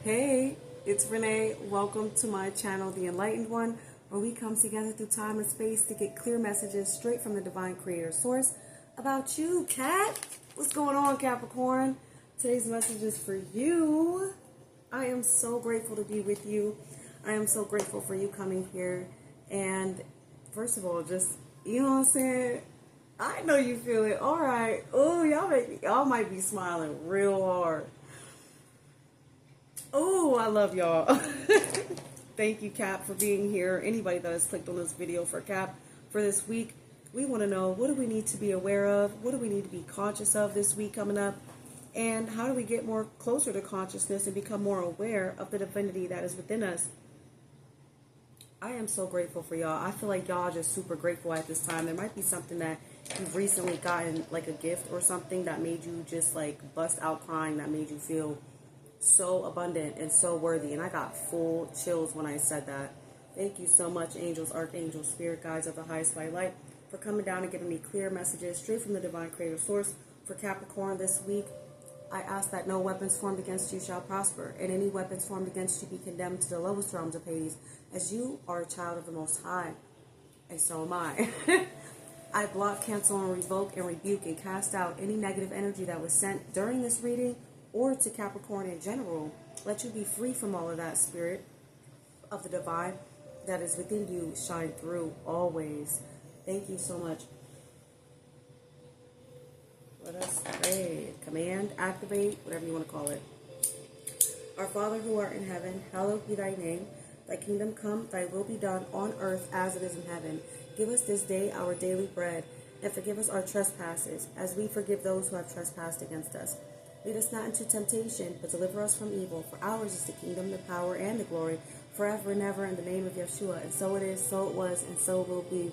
Hey, it's Renee. Welcome to my channel, The Enlightened One, where we come together through time and space to get clear messages straight from the divine creator source about you, Cat. What's going on, Capricorn? Today's message is for you. I am so grateful to be with you. I am so grateful for you coming here. And first of all, just, you know what I'm saying? I know you feel it. All right. Oh, y'all might be smiling real hard. Oh, I love y'all. Thank you, Cap, for being here. Anybody that has clicked on this video for Cap for this week, we want to know, what do we need to be aware of? What do we need to be conscious of this week coming up? And how do we get more closer to consciousness and become more aware of the divinity that is within us? I am so grateful for y'all. I feel like y'all just super grateful at this time. There might be something that you've recently gotten, like a gift or something that made you just like bust out crying, that made you feel so abundant and so worthy. And I got full chills when I said that. Thank you so much, angels, archangels, spirit guides of the highest light, for coming down and giving me clear messages straight from the divine creator source for Capricorn this week. I ask that no weapons formed against you shall prosper, and any weapons formed against you be condemned to the lowest realms of Hades, as you are a child of the Most High, and so am I. I block, cancel, and revoke, and rebuke, and cast out any negative energy that was sent during this reading or to Capricorn in general. Let you be free from all of that. Spirit of the divine that is within you shine through always. Thank you so much. Let us pray. Command, activate, whatever you want to call it. Our Father who art in heaven, hallowed be thy name. Thy kingdom come, thy will be done on earth as it is in heaven. Give us this day our daily bread, and forgive us our trespasses, as we forgive those who have trespassed against us. Lead us not into temptation, but deliver us from evil. For ours is the kingdom, the power, and the glory, forever and ever, in the name of Yeshua. And so it is, so it was, and so it will be.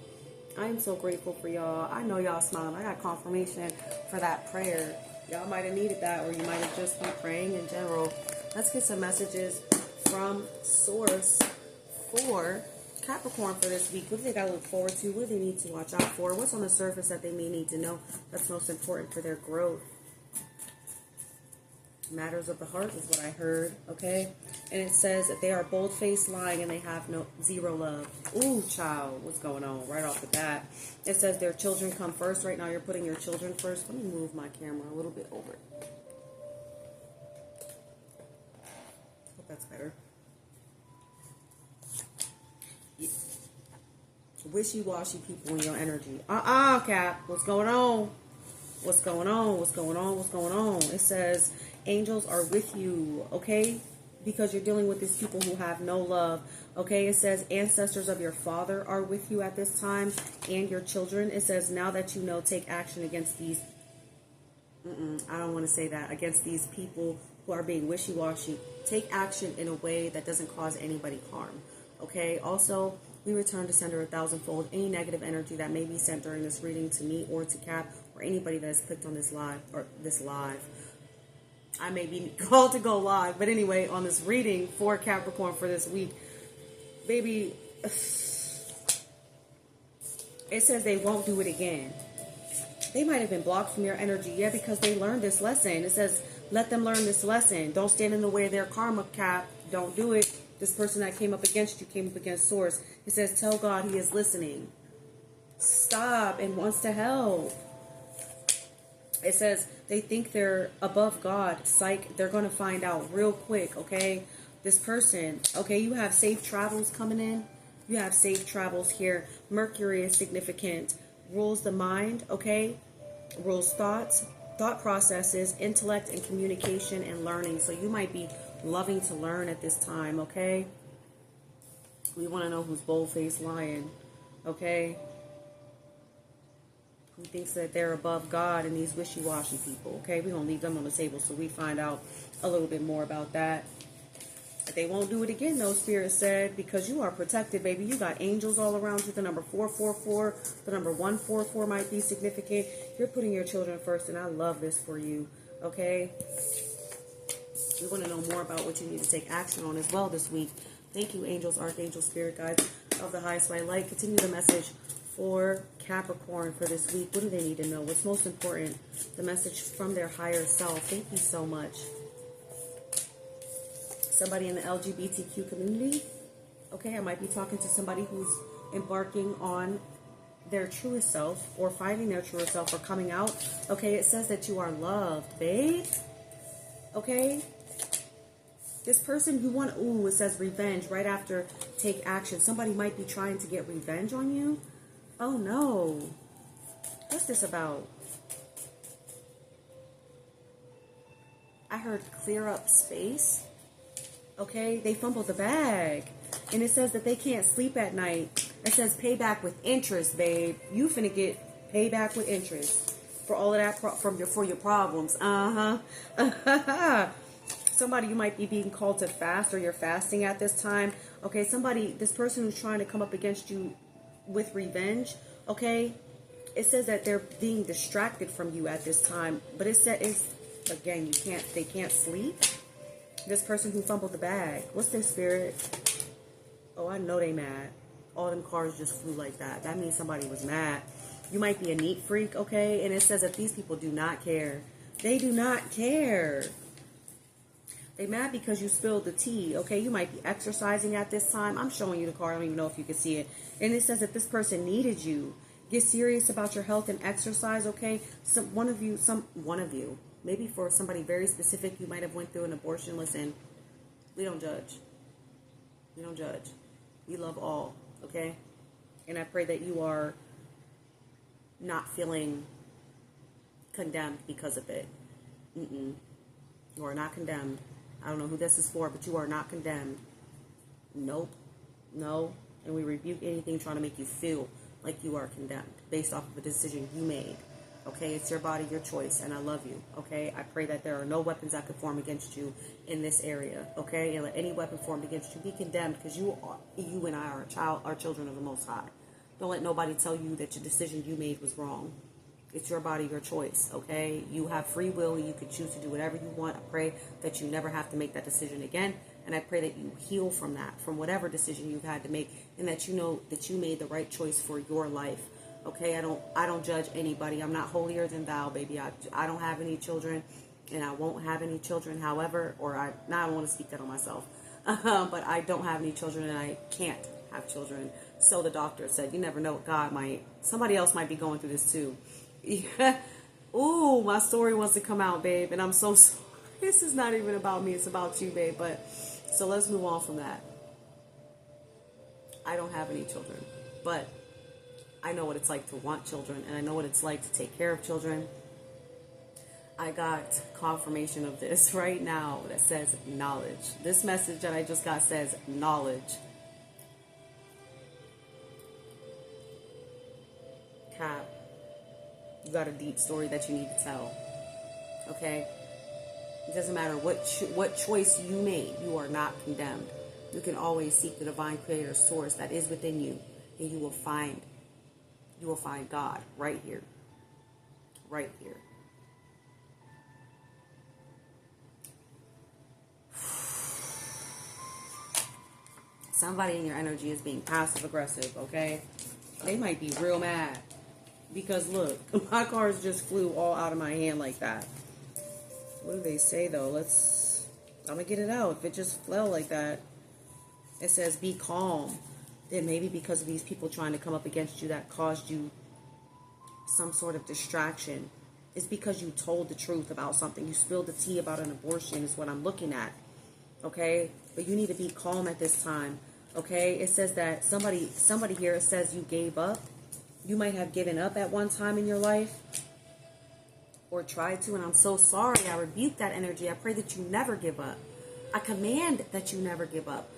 I am so grateful for y'all. I know y'all smiling. I got confirmation for that prayer. Y'all might have needed that, or you might have just been praying in general. Let's get some messages from Source for Capricorn for this week. What do they got to look forward to? What do they need to watch out for? What's on the surface that they may need to know that's most important for their growth? Matters of the heart is what I heard, okay? And it says that they are bold-faced, lying, and they have zero love. Ooh, child, what's going on right off the bat? It says their children come first. Right now you're putting your children first. Let me move my camera a little bit over. Hope that's better. Wishy-washy people in your energy. Cap, what's going on? What's going on? What's going on? What's going on? It says angels are with you, okay? Because you're dealing with these people who have no love, okay? It says ancestors of your father are with you at this time, and your children. It says now that you know, take action against these, I don't want to say that, against these people who are being wishy-washy. Take action in a way that doesn't cause anybody harm, okay? Also, we return to sender 1,000-fold any negative energy that may be sent during this reading to me or to Cap or anybody that has clicked on this live or this live. I may be called to go live, but anyway, on this reading for Capricorn for this week, baby, it says they won't do it again. They might have been blocked from your energy, yeah, because they learned this lesson. It says, let them learn this lesson. Don't stand in the way of their karma, Cap. Don't do it. This person that came up against you came up against Source. It says, tell God he is listening. Stop and wants to help. It says they think they're above God. Psych, they're going to find out real quick, okay? This person, okay, you have safe travels coming in. You have safe travels here. Mercury is significant. Rules the mind, okay? Rules thoughts, thought processes, intellect, and communication and learning. So you might be loving to learn at this time, okay? We want to know who's bold-faced lying, okay? Who thinks that they're above God, and these wishy-washy people, okay? We're going to leave them on the table so we find out a little bit more about that. They won't do it again, though, Spirit said, because you are protected, baby. You got angels all around you. The number 444, the number 144 might be significant. You're putting your children first, and I love this for you, okay? We want to know more about what you need to take action on as well this week. Thank you, angels, archangels, spirit guides of the highest light. Continue the message for Capricorn for this week. What do they need to know? What's most important? The message from their higher self. Thank you so much. somebody in the LGBTQ community. Okay, I might be talking to somebody who's embarking on their truest self or finding their truest self or coming out. Okay, it says that you are loved, babe. Okay, this person you want, ooh, it says revenge right after take action. Somebody might be trying to get revenge on you. Oh no, what's this about? I heard clear up space. Okay, they fumbled the bag. And it says that they can't sleep at night. It says payback with interest, babe. You finna get payback with interest for all of that for your problems. Somebody, you might be being called to fast, or you're fasting at this time. Okay, this person who's trying to come up against you with revenge. Okay, it says that they're being distracted from you at this time. But it says, again, they can't sleep. This person who fumbled the bag. What's their spirit? Oh, I know they mad. All them cars just flew like that. That means somebody was mad. You might be a neat freak, okay? And it says that these people do not care. They do not care. They mad because you spilled the tea, okay? You might be exercising at this time. I'm showing you the card. I don't even know if you can see it. And it says that this person needed you. Get serious about your health and exercise, okay? One of you, maybe for somebody very specific, you might have went through an abortion. Listen, we don't judge. We don't judge. We love all, okay? And I pray that you are not feeling condemned because of it. You are not condemned. I don't know who this is for, but you are not condemned. Nope. No. And we rebuke anything trying to make you feel like you are condemned based off of a decision you made. Okay, it's your body, your choice, and I love you. Okay, I pray that there are no weapons that could form against you in this area. Okay, and let any weapon formed against you be condemned, because you and I are children of the Most High. Don't let nobody tell you that your decision you made was wrong. It's your body, your choice. Okay, you have free will. You could choose to do whatever you want. I pray that you never have to make that decision again, and I pray that you heal from that, from whatever decision you've had to make, and that you know that you made the right choice for your life. Okay, I don't judge anybody. I'm not holier than thou, baby. I don't have any children, and I won't have any children. However, I don't want to speak that on myself, but I don't have any children, and I can't have children. So the doctor said, you never know, somebody else might be going through this too. Ooh, my story wants to come out, babe, and I'm so sorry. This is not even about me. It's about you, babe. But so let's move on from that. I don't have any children, but I know what it's like to want children, and I know what it's like to take care of children. I got confirmation of this right now that says knowledge. This message that I just got says knowledge. Cap, you got a deep story that you need to tell. Okay? It doesn't matter what choice you made. You are not condemned. You can always seek the divine creator source that is within you, and you will find God right here. Right here. Somebody in your energy is being passive aggressive, okay? They might be real mad. Because look, my cards just flew all out of my hand like that. What do they say though? I'm gonna get it out. If it just fell like that, it says be calm. Then maybe because of these people trying to come up against you that caused you some sort of distraction. It's because you told the truth about something. You spilled the tea about an abortion is what I'm looking at. Okay? But you need to be calm at this time. Okay? It says that somebody here, it says you gave up. You might have given up at one time in your life. Or tried to. And I'm so sorry. I rebuke that energy. I pray that you never give up. I command that you never give up.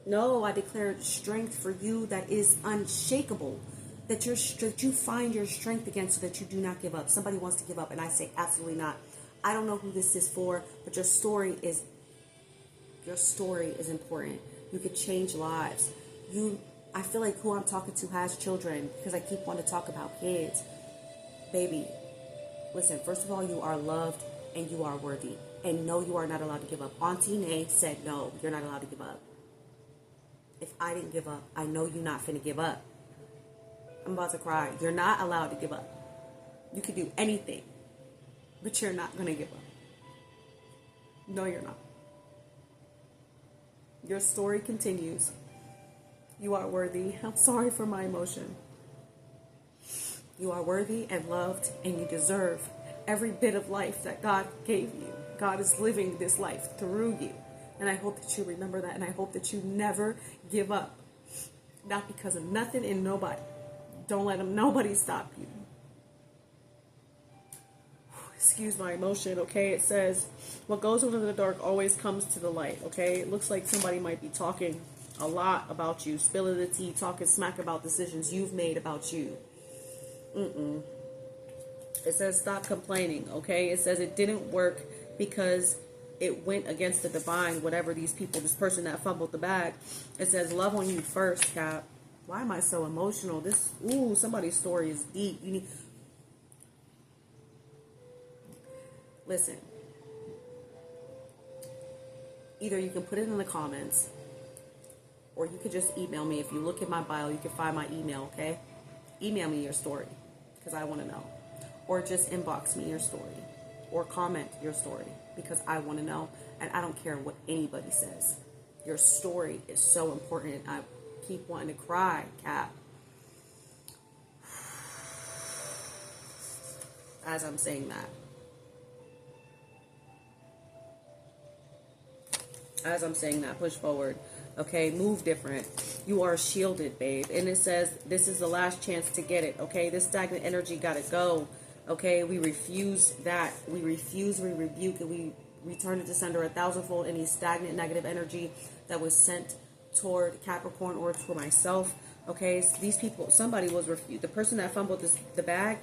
No, I declare strength for you that is unshakable. That you find your strength again so that you do not give up. Somebody wants to give up, and I say absolutely not. I don't know who this is for, but your story is important. You could change lives. I feel like who I'm talking to has children because I keep wanting to talk about kids. Baby, listen, first of all, you are loved and you are worthy. And no, you are not allowed to give up. Auntie Nay said, no, you're not allowed to give up. If I didn't give up, I know you're not finna give up. I'm about to cry. You're not allowed to give up. You can do anything, but you're not going to give up. No, you're not. Your story continues. You are worthy. I'm sorry for my emotion. You are worthy and loved, and you deserve every bit of life that God gave you. God is living this life through you. And I hope that you remember that, and I hope that you never give up. Not because of nothing and nobody. Don't let nobody stop you. Excuse my emotion, okay? It says, what goes on in the dark always comes to the light, okay? It looks like somebody might be talking a lot about you, spilling the tea, talking smack about decisions you've made about you. It says, stop complaining, okay? It says it didn't work because it went against the divine, whatever these people, this person that fumbled the bag. It says, love on you first, Cap. Why am I so emotional? Somebody's story is deep. You need... Listen. Either you can put it in the comments, or you could just email me. If you look at my bio, you can find my email, okay? Email me your story, because I want to know. Or just inbox me your story. Or comment your story, because I want to know. And I don't care what anybody says. Your story is so important. I keep wanting to cry, Cap. As I'm saying that. As I'm saying that, push forward. Okay, move different. You are shielded, babe. And it says, this is the last chance to get it. Okay, this stagnant energy got to go. Okay, we refuse that. We refuse, we rebuke, and we return it to sender 1,000-fold any stagnant negative energy that was sent toward Capricorn or toward myself. Okay, so these people, somebody was refused. The person that fumbled the bag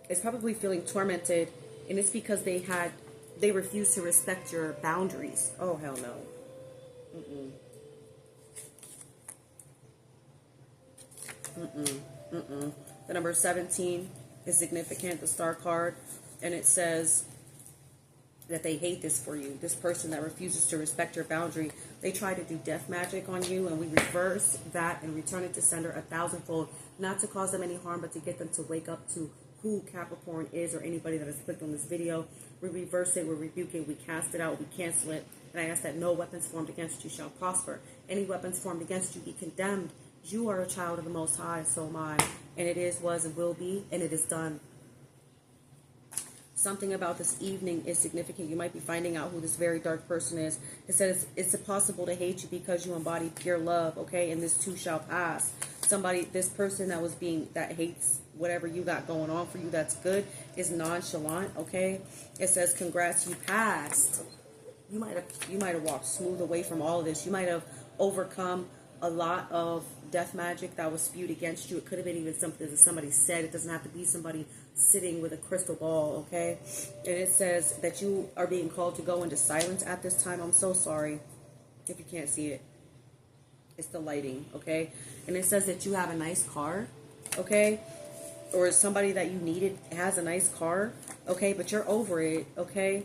is probably feeling tormented, and it's because they refused to respect your boundaries. Oh, hell no. The number 17 is significant, the star card, and it says that they hate this for you. This person that refuses to respect your boundary, they try to do death magic on you, and we reverse that and return it to sender 1,000-fold, not to cause them any harm, but to get them to wake up to who Capricorn is, or anybody that has clicked on this video. We reverse it, we rebuke it, we cast it out, we cancel it, and I ask that no weapons formed against you shall prosper. Any weapons formed against you be condemned. You are a child of the Most High, so am I. And it is, was, and will be, and it is done. Something about this evening is significant. You might be finding out who this very dark person is. It says it's impossible to hate you because you embody pure love, okay? And this too shall pass. This person that hates whatever you got going on for you that's good is nonchalant, okay? It says, congrats, you passed. You might have walked smooth away from all of this. You might have overcome a lot of death magic that was spewed against you. It could have been even something that somebody said. It doesn't have to be somebody sitting with a crystal ball, okay? And it says that you are being called to go into silence at this time. I'm so sorry if you can't see it. It's the lighting, okay? And it says that you have a nice car, okay? Or somebody that you needed has a nice car, okay? But you're over it, okay?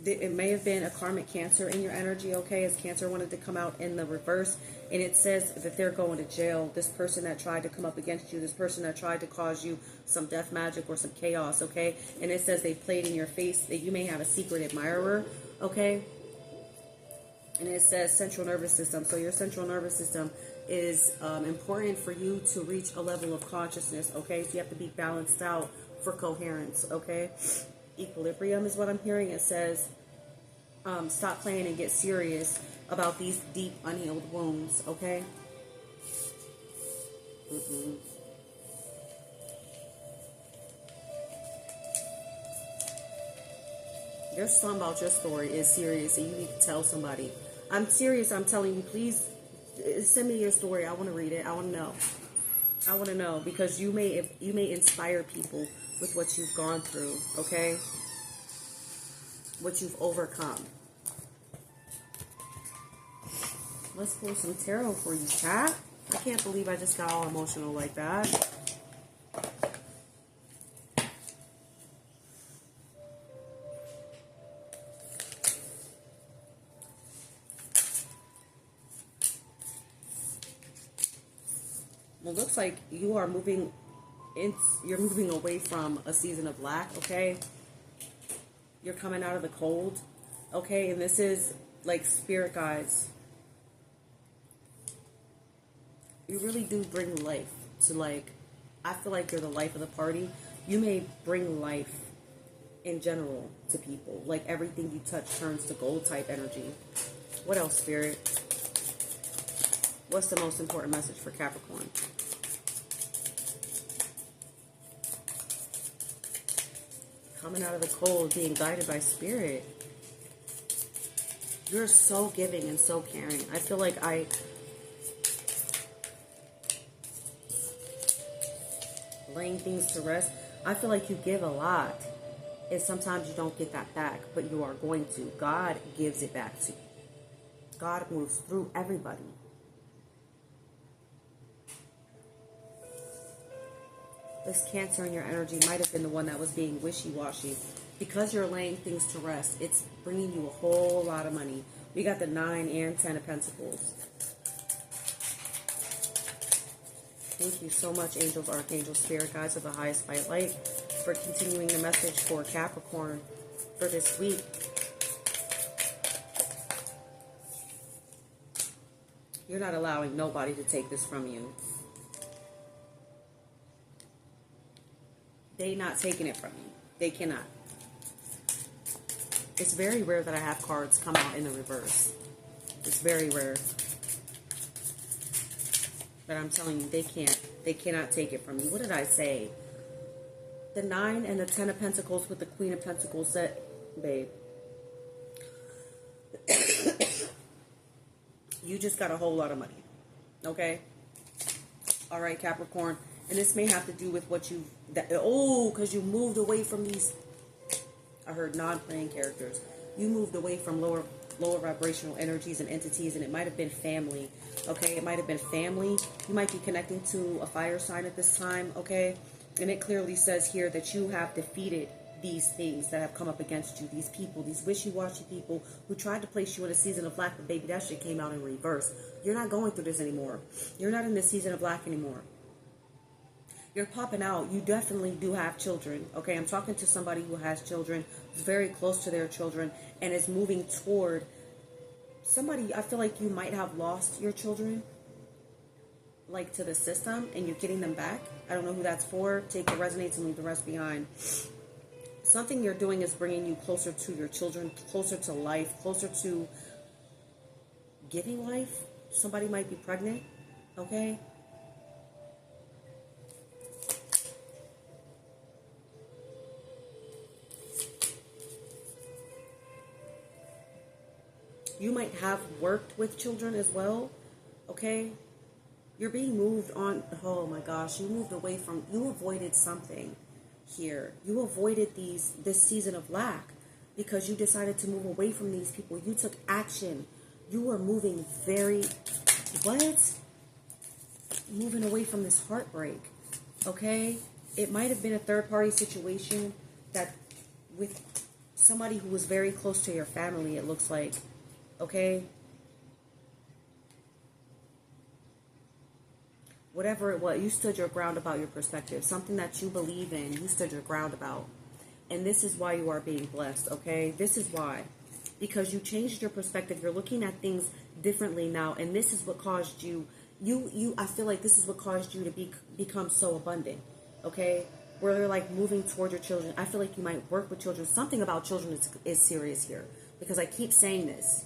It may have been a karmic Cancer in your energy, okay? As Cancer wanted to come out in the reverse. And it says that they're going to jail. This person that tried to come up against you, this person that tried to cause you some death magic or some chaos, okay? And it says they played in your face that you may have a secret admirer, okay? And it says central nervous system. So your central nervous system is important for you to reach a level of consciousness, okay? So you have to be balanced out for coherence, okay? Equilibrium is what I'm hearing. It says stop playing and get serious about these deep unhealed wounds, okay? There's something about your story is serious and you need to tell somebody. I'm serious. I'm telling you, please send me your story. I want to read it. I want to know. I want to know, because you may inspire people with what you've gone through, okay? What you've overcome. Let's pull some tarot for you, chat. I can't believe I just got all emotional like that. Well, it looks like you are moving. You're moving away from a season of lack, okay? You're coming out of the cold, okay? And this is like spirit guides, You really do bring life to, like, I feel like you're the life of the party. You may bring life in general to people. Like, everything you touch turns to gold type energy. What else, Spirit? What's the most important message for Capricorn? Coming out of the cold, being guided by Spirit. You're so giving and so caring. I feel like laying things to rest. I feel like you give a lot. And sometimes you don't get that back, but you are going to. God gives it back to you. God moves through everybody. This Cancer in your energy might have been the one that was being wishy-washy. Because you're laying things to rest, it's bringing you a whole lot of money. We got the 9 and 10 of Pentacles. Thank you so much, angels, archangels, spirit guides of the highest white light, for continuing the message for Capricorn for this week. You're not allowing nobody to take this from you. They're not taking it from you. They cannot. It's very rare that I have cards come out in the reverse. It's very rare. But I'm telling you, they can't. They cannot take it from you. What did I say? The 9 and the 10 of Pentacles with the Queen of Pentacles set, babe. You just got a whole lot of money. Okay? All right, Capricorn. And this may have to do with what you... because you moved away from these... I heard non-playing characters. You moved away from lower vibrational energies and entities, and it might have been family. Okay? It might have been family. You might be connecting to a fire sign at this time. Okay? And it clearly says here that you have defeated these things that have come up against you. These people, these wishy-washy people who tried to place you in a season of lack, but baby, that shit came out in reverse. You're not going through this anymore. You're not in this season of lack anymore. You're popping out. You definitely do have children. Okay, I'm talking to somebody who has children, who's very close to their children, and is moving toward somebody. I feel like you might have lost your children, like, to the system, and you're getting them back. I don't know who that's for. Take what resonates and leave the rest behind. Something you're doing is bringing you closer to your children, closer to life, closer to giving life. Somebody might be pregnant. Okay. You might have worked with children as well, okay? You're being moved on. Oh my gosh, you moved away from, you avoided something here. You avoided this season of lack because you decided to move away from these people. You took action. You were moving moving away from this heartbreak, okay? It might have been a third-party situation that with somebody who was very close to your family, it looks like. Okay? Whatever it was, you stood your ground about your perspective. Something that you believe in, you stood your ground about. And this is why you are being blessed, okay? This is why. Because you changed your perspective. You're looking at things differently now. And this is what caused you, I feel like this is what caused you to become so abundant, okay? Where they're like moving toward your children. I feel like you might work with children. Something about children is serious here. Because I keep saying this.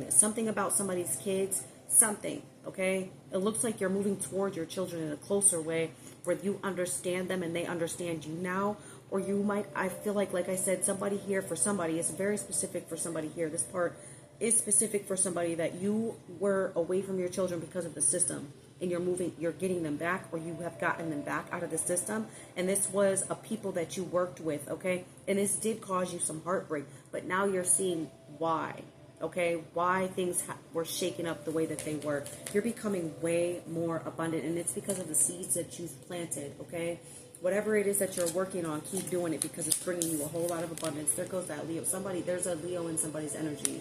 Something about somebody's kids, something, okay? It looks like you're moving toward your children in a closer way where you understand them and they understand you now. Or you might, I feel like I said, somebody here for somebody, it's very specific for somebody here. This part is specific for somebody that you were away from your children because of the system. And you're getting them back, or you have gotten them back out of the system. And this was a people that you worked with, okay? And this did cause you some heartbreak. But now you're seeing why. Okay, why things were shaken up the way that they were. You're becoming way more abundant, and it's because of the seeds that you've planted, okay? Whatever it is that you're working on, keep doing it because it's bringing you a whole lot of abundance. There goes that Leo. There's a Leo in somebody's energy,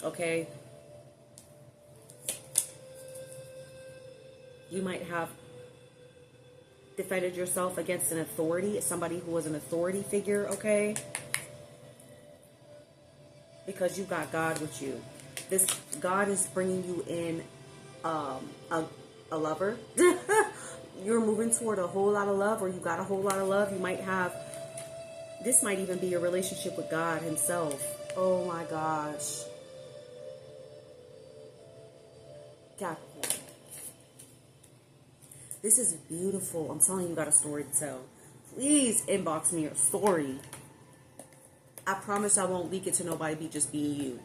okay? You might have defended yourself against an authority, somebody who was an authority figure, okay? Because you got God with you. This God is bringing you in a a lover. You're moving toward a whole lot of love, or you got a whole lot of love. You might have, this might even be a relationship with God himself. Oh my gosh. Capricorn. This is beautiful. I'm telling you, you got a story to tell. Please inbox me your story. I promise I won't leak it to nobody, just being you.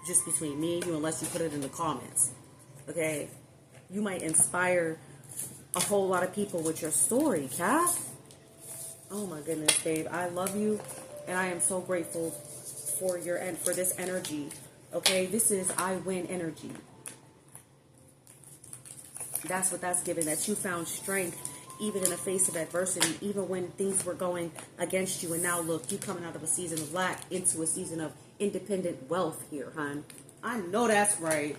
Just between me and you, unless you put it in the comments. Okay? You might inspire a whole lot of people with your story, Cap. Oh my goodness, babe. I love you, and I am so grateful for your and for this energy. Okay? This is I win energy. That's what that's given, that you found strength even in the face of adversity, even when things were going against you. And now look, you coming out of a season of lack into a season of independent wealth here, hon. I know that's right.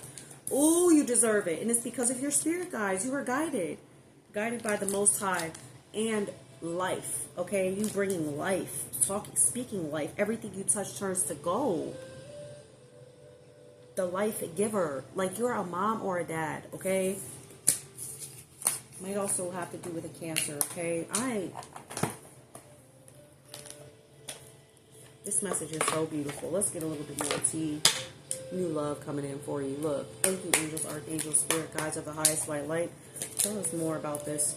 Oh, you deserve it. And it's because of your spirit, guys. You were guided by the Most High and life. Okay, you bringing life, speaking life. Everything you touch turns to gold. The life giver, like you're a mom or a dad. Okay. Might also have to do with a Cancer, okay? This message is so beautiful. Let's get a little bit more tea. New love coming in for you. Look, thank you, angels, archangels, spirit guides of the highest white light. Tell us more about this.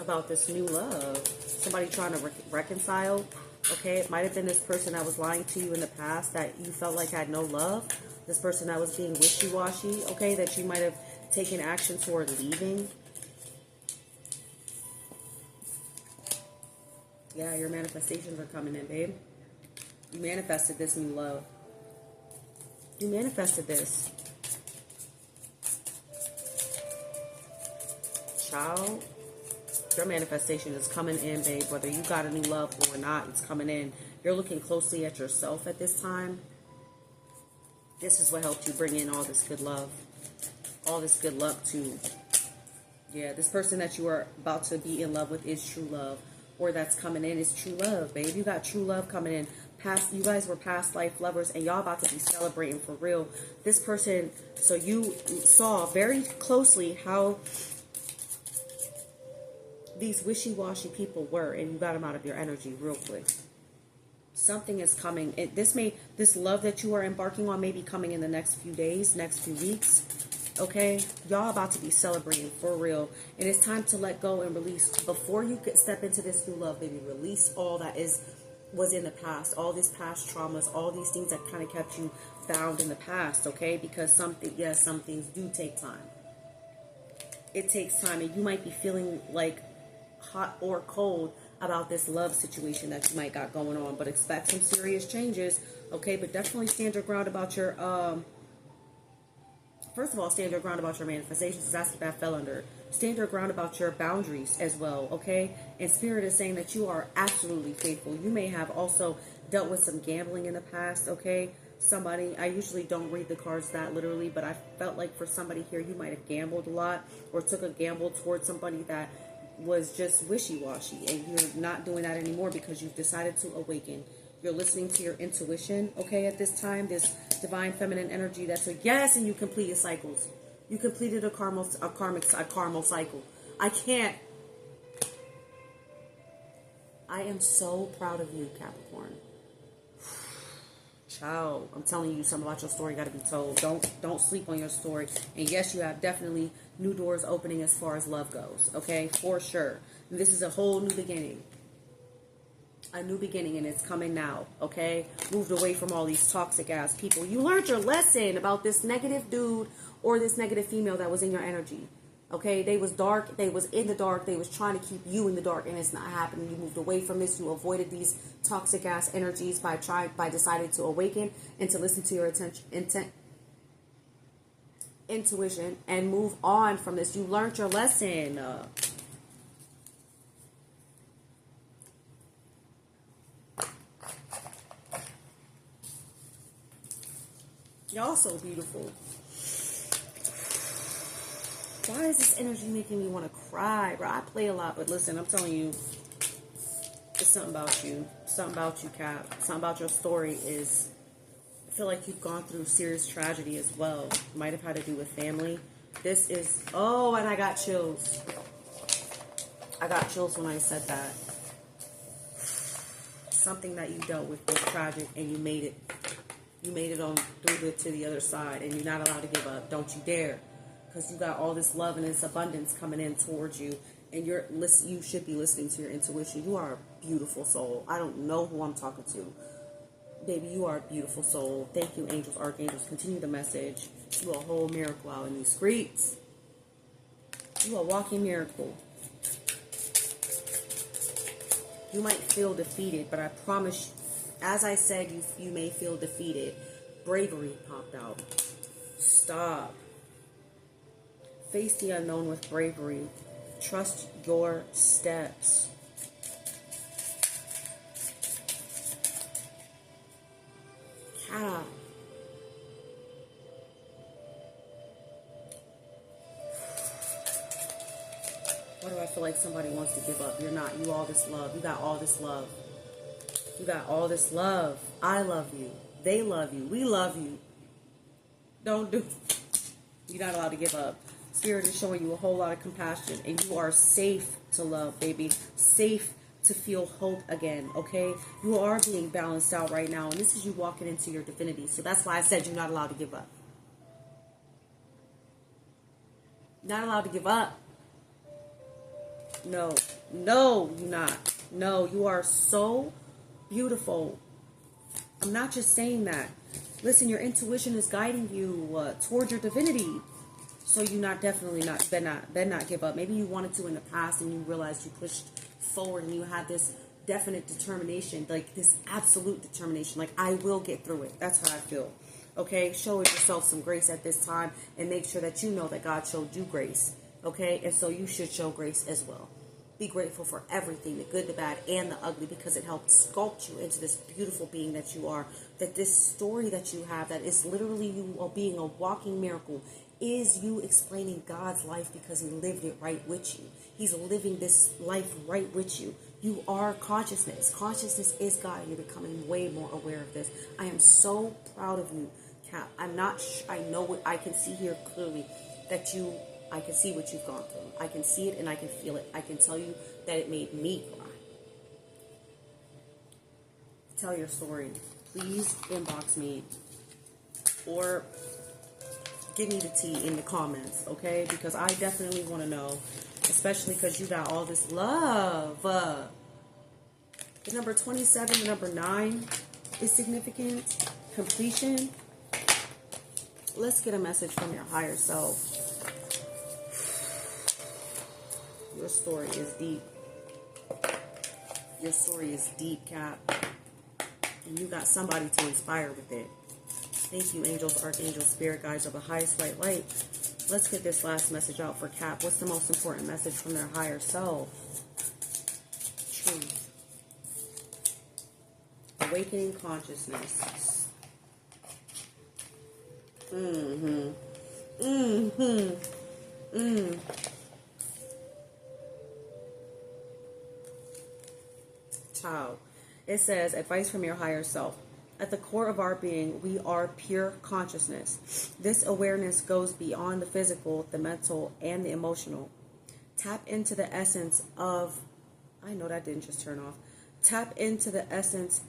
About this new love. Somebody trying to reconcile. Okay, it might have been this person that was lying to you in the past that you felt like had no love. This person that was being wishy-washy, okay, that you might have taken action toward leaving. Yeah, your manifestations are coming in, babe. You manifested this new love. You manifested this. Child, your manifestation is coming in, babe. Whether you got a new love or not, it's coming in. You're looking closely at yourself at this time. This is what helped you bring in all this good love. All this good luck too. Yeah, this person that you are about to be in love with is true love. Or that's coming in is true love, babe. You got true love coming in. You guys were past life lovers, and y'all about to be celebrating for real. This person, so you saw very closely how these wishy-washy people were, and you got them out of your energy real quick. Something is coming. This love that you are embarking on may be coming in the next few days, next few weeks. Okay, y'all about to be celebrating for real, and it's time to let go and release. Before you could step into this new love, baby, release all that was in the past, all these past traumas, all these things that kind of kept you bound in the past. Okay, because some things do take time. It takes time, and you might be feeling like hot or cold about this love situation that you might got going on, but expect some serious changes. Okay, but definitely stand your ground about your first of all, stand your ground about your manifestations. That's what that fell under. Stand your ground about your boundaries as well. Okay, and spirit is saying that you are absolutely faithful. You may have also dealt with some gambling in the past. Okay, somebody, I usually don't read the cards that literally, but I felt like for somebody here, you might have gambled a lot or took a gamble towards somebody that was just wishy-washy, and you're not doing that anymore because you've decided to awaken. You're listening to your intuition, okay, at this time, this divine feminine energy that's a yes, and you completed cycles. You completed a karmal cycle. I am so proud of you, Capricorn. Child, I'm telling you, something about your story got to be told. Don't sleep on your story. And yes, you have definitely new doors opening as far as love goes. Okay, for sure. And this is a whole new beginning. A new beginning, and it's coming now. Okay, moved away from all these toxic ass people. You learned your lesson about this negative dude or this negative female that was in your energy. Okay, they was dark, they was in the dark, they was trying to keep you in the dark, and it's not happening. You moved away from this, you avoided these toxic ass energies by deciding to awaken and to listen to your intuition and move on from this. You learned your lesson. Y'all so beautiful. Why is this energy making me want to cry, bro? I play a lot, but listen, I'm telling you, it's something about you. Something about you, Cap. Something about your story is feel like you've gone through serious tragedy as well. Might have had to do with family. This is, oh, and I got chills. I got chills when I said that. Something that you dealt with was tragic, and you made it. You made it on through to the other side, and you're not allowed to give up. Don't you dare, because you got all this love and this abundance coming in towards you, and you should be listening to your intuition. You are a beautiful soul. I don't know who I'm talking to. Baby, you are a beautiful soul. Thank you, angels, archangels. Continue the message. You are a whole miracle out in these streets. You are a walking miracle. You might feel defeated, but I promise you, as I said, you may feel defeated. Bravery popped out. Stop. Face the unknown with bravery. Trust your steps. Cat. Why do I feel like somebody wants to give up? You're not. You all this love. You got all this love. You got all this love. I love you. They love you. We love you. Don't do. You're not allowed to give up. Spirit is showing you a whole lot of compassion, and you are safe to love, baby. Safe to feel hope again, okay? You are being balanced out right now, and this is you walking into your divinity. So that's why I said you're not allowed to give up. Not allowed to give up. No, you're not. No, you are so beautiful. I'm not just saying that. Listen, your intuition is guiding you toward your divinity. So you better not give up. Maybe you wanted to in the past and you realized you pushed forward and you had this definite determination, like this absolute determination, like I will get through it. That's how I feel. Okay, show yourself some grace at this time and make sure that you know that God showed you grace. Okay, and so you should show grace as well. Be grateful for everything, the good, the bad, and the ugly, because it helped sculpt you into this beautiful being that you are. That this story that you have, that is literally you being a walking miracle, is you explaining God's life because he lived it right with you. He's living this life right with you. You are consciousness. Consciousness is God. You're becoming way more aware of this. I am so proud of you, Cap. I know what I can see here clearly, that I can see what you've gone through. I can see it and I can feel it. I can tell you that it made me cry. Tell your story. Please inbox me or give me the tea in the comments, okay? Because I definitely want to know, especially because you got all this love. The number 27, the number 9 is significant. Completion. Let's get a message from your higher self. Your story is deep. Your story is deep, Cap. And you got somebody to inspire with it. Thank you, angels, archangels, spirit guides of the highest white light. Let's get this last message out for Cap. What's the most important message from their higher self? Truth. Awakening consciousness. Child. It says, advice from your higher self. At the core of our being, we are pure consciousness. This awareness goes beyond the physical, the mental, and the emotional. Tap into the essence of, I know that didn't just turn off. Tap into the essence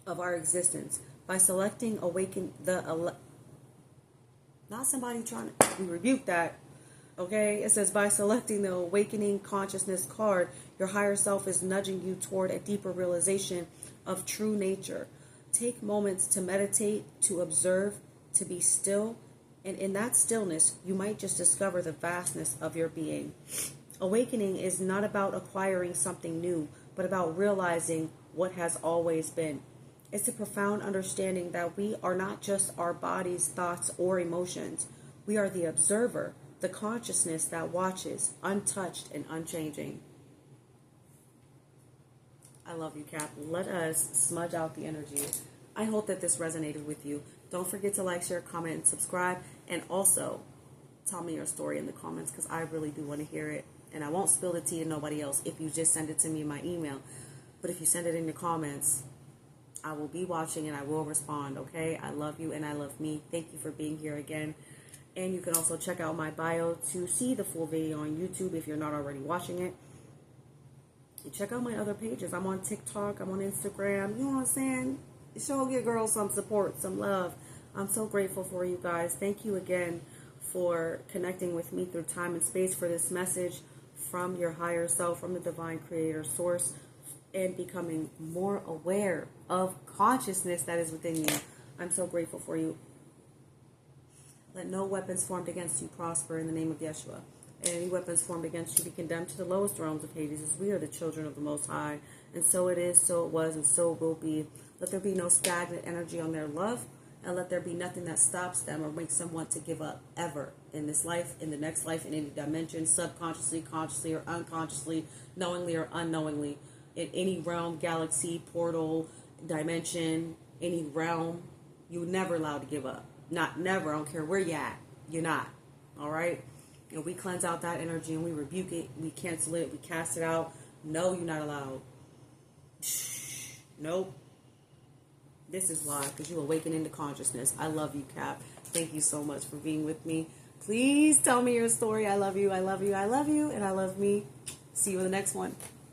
of our existence by selecting awaken not somebody trying to, we rebuke that. Okay, it says by selecting the awakening consciousness card, your higher self is nudging you toward a deeper realization of true nature. Take moments to meditate, to observe, to be still, and in that stillness, you might just discover the vastness of your being. Awakening is not about acquiring something new, but about realizing what has always been. It's a profound understanding that we are not just our bodies, thoughts, or emotions. We are the observer, the consciousness that watches, untouched and unchanging. I love you, Cap. Let us smudge out the energy. I hope that this resonated with you. Don't forget to like, share, comment, and subscribe. And also, tell me your story in the comments because I really do want to hear it. And I won't spill the tea to nobody else if you just send it to me in my email. But if you send it in the comments, I will be watching and I will respond, okay? I love you and I love me. Thank you for being here again. And you can also check out my bio to see the full video on YouTube if you're not already watching it. And check out my other pages. I'm on TikTok. I'm on Instagram. You know what I'm saying? Show your girls some support, some love. I'm so grateful for you guys. Thank you again for connecting with me through time and space for this message from your higher self, from the divine creator source, and becoming more aware of consciousness that is within you. I'm so grateful for you. Let no weapons formed against you prosper in the name of Yeshua. And any weapons formed against you be condemned to the lowest realms of Hades, as we are the children of the Most High. And so it is, so it was, and so it will be. Let there be no stagnant energy on their love, and let there be nothing that stops them or makes them want to give up ever in this life, in the next life, in any dimension, subconsciously, consciously, or unconsciously, knowingly or unknowingly, in any realm, galaxy, portal, dimension, any realm. You're never allowed to give up. Not never. I don't care where you're at. You're not. All right? And we cleanse out that energy and we rebuke it. We cancel it. We cast it out. No, you're not allowed. Nope. This is why, because you awaken into consciousness. I love you, Cap. Thank you so much for being with me. Please tell me your story. I love you. I love you. I love you. And I love me. See you in the next one.